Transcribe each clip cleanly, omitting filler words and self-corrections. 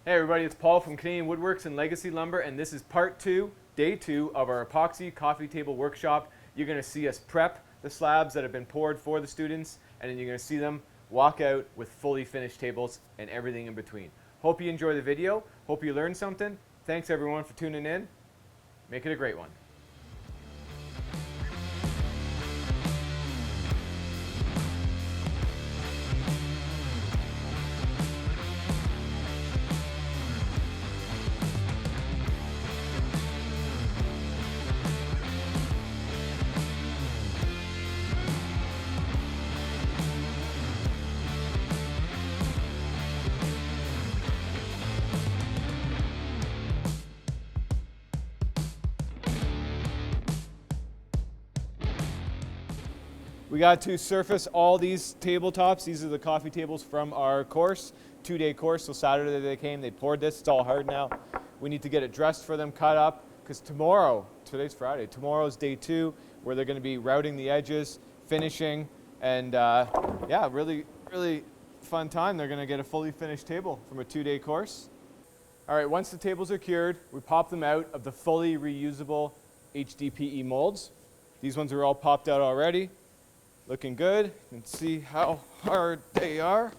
Hey everybody, it's Paul from Canadian Woodworks and Legacy Lumber, and this is part 2, day 2 of our epoxy coffee table workshop. You're going to see us prep the slabs that have been poured for the students, and then you're going to see them walk out with fully finished tables and everything in between. Hope you enjoy the video. Hope you learned something. Thanks everyone for tuning in. Make it a great one. We got to surface all these tabletops. These are the coffee tables from our course, 2-day course. So Saturday they came, they poured this. It's all hard now. We need to get it dressed for them, cut up, because tomorrow, today's Friday, tomorrow's day 2, where they're going to be routing the edges, finishing, and yeah, really fun time. They're going to get a fully finished table from a 2-day course. All right, once the tables are cured, we pop them out of the fully reusable hdpe molds. These ones are all popped out already. Looking good. You can see how hard they are.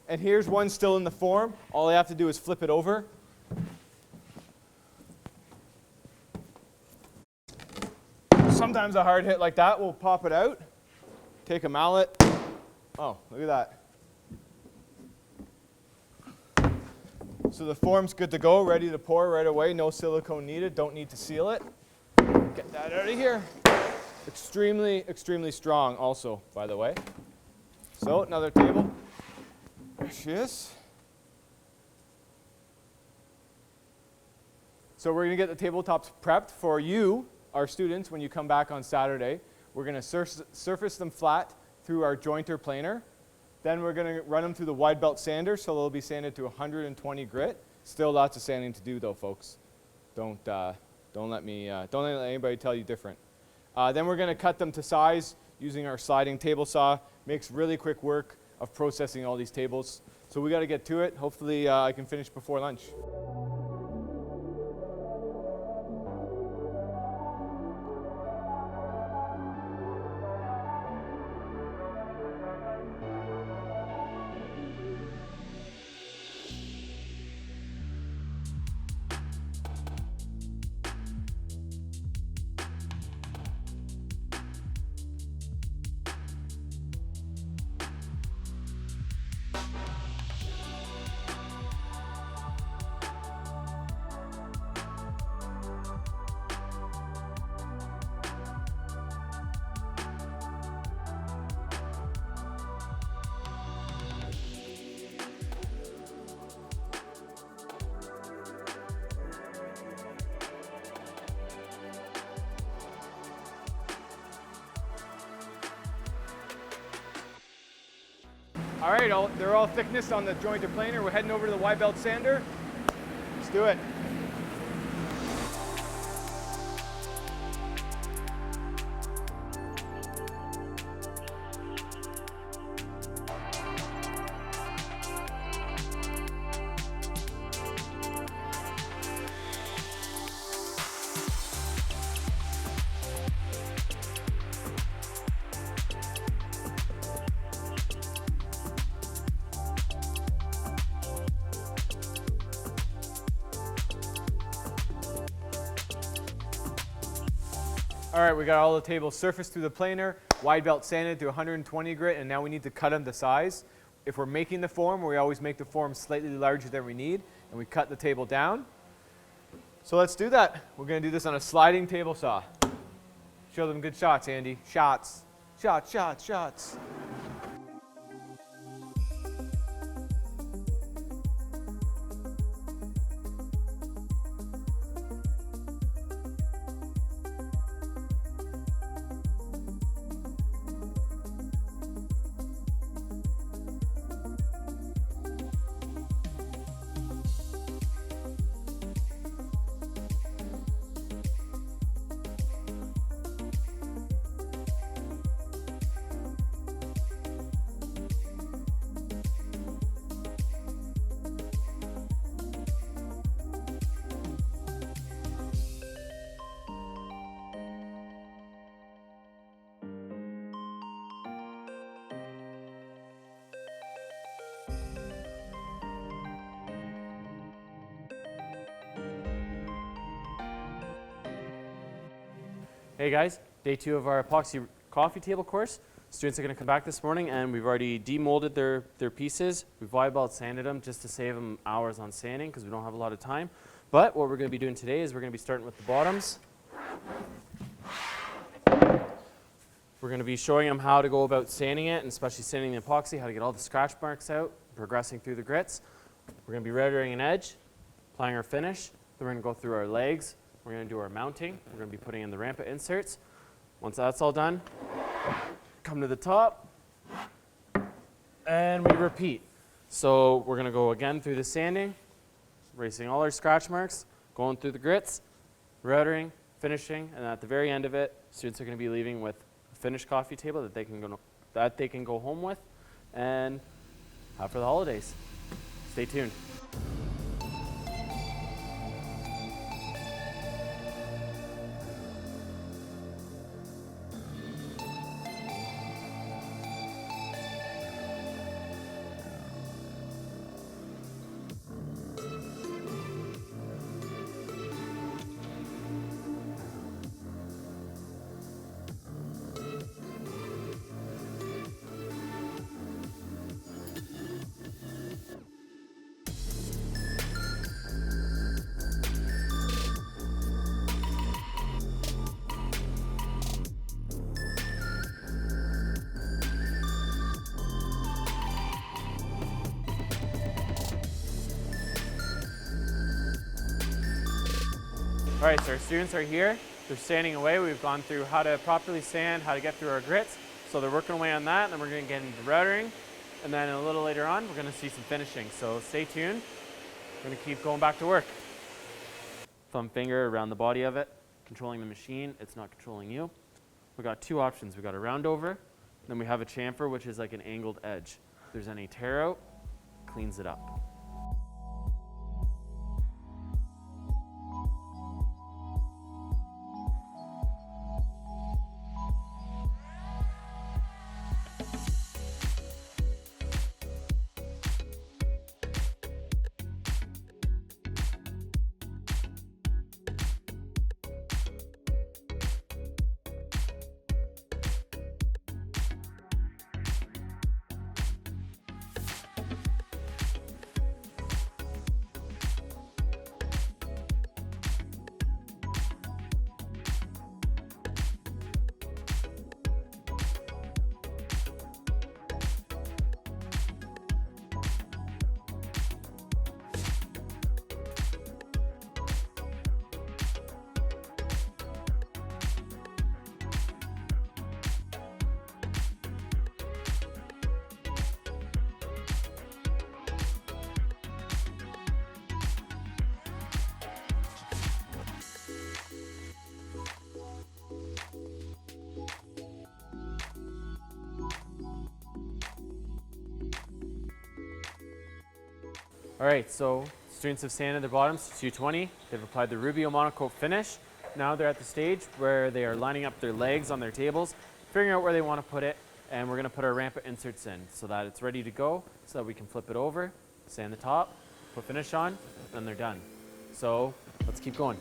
And here's one still in the form. All I have to do is flip it over. Sometimes a hard hit like that will pop it out. Take a mallet. Oh, look at that. So the form's good to go, ready to pour right away. No silicone needed. Don't need to seal it. Get that out of here. Extremely strong also, by the way. So another table. There she is. So we're going to get the tabletops prepped for you, our students, when you come back on Saturday. We're going to surface them flat through our jointer planer. Then we're going to run them through the wide belt sander, so they'll be sanded to 120 grit. Still lots of sanding to do though, folks. Don't let anybody tell you different. Then we're going to cut them to size using our sliding table saw. Makes really quick work of processing all these tables. So we got to get to it. Hopefully I can finish before lunch. All right, they're all thickness on the jointer planer. We're heading over to the wide belt sander. Let's do it. All right, we got all the tables surfaced through the planer, wide belt sanded to 120 grit, and now we need to cut them to size. If we're making the form, we always make the form slightly larger than we need, and we cut the table down. So let's do that. We're going to do this on a sliding table saw. Show them good shots, Andy. Shots. Shots, shots, shots. Hey guys, day 2 of our epoxy coffee table course. Students are going to come back this morning and we've already demolded their pieces. We've wide belt sanded them just to save them hours on sanding because we don't have a lot of time. But what we're going to be doing today is we're going to be starting with the bottoms. We're going to be showing them how to go about sanding it, and especially sanding the epoxy, how to get all the scratch marks out, progressing through the grits. We're going to be routing an edge, applying our finish. Then we're going to go through our legs. We're going to do our mounting. We're going to be putting in the rampant inserts. Once that's all done, come to the top, and we repeat. So we're going to go again through the sanding, erasing all our scratch marks, going through the grits, routing, finishing, and at the very end of it, students are going to be leaving with a finished coffee table that they can go home with and have for the holidays. Stay tuned. All right, so our students are here. They're sanding away. We've gone through how to properly sand, how to get through our grits. So they're working away on that, and then we're going to get into routing. And then a little later on, we're going to see some finishing. So stay tuned. We're going to keep going back to work. Thumb finger around the body of it, controlling the machine. It's not controlling you. We've got 2 options. We've got a round over, then we have a chamfer, which is like an angled edge. If there's any tear out, cleans it up. All right, so students have sanded their bottoms to 220. They've applied the Rubio monocoat finish. Now they're at the stage where they are lining up their legs on their tables, figuring out where they want to put it, and we're going to put our rampant inserts in so that it's ready to go, so that we can flip it over, sand the top, put finish on, and they're done. So let's keep going.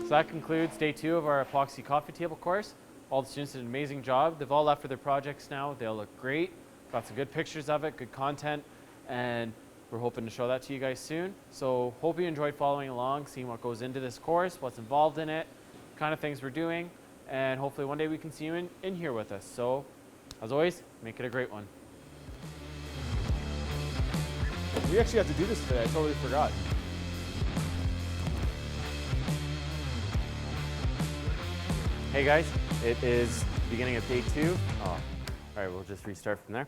So that concludes day 2 of our epoxy coffee table course. All the students did an amazing job. They've all left for their projects now. They all look great. Got some good pictures of it, good content, and we're hoping to show that to you guys soon. So hope you enjoyed following along, seeing what goes into this course, what's involved in it, kind of things we're doing, and hopefully one day we can see you in here with us. So as always, make it a great one. We actually have to do this today. I totally forgot. Hey guys, it is the beginning of day 2. Oh, all right, we'll just restart from there.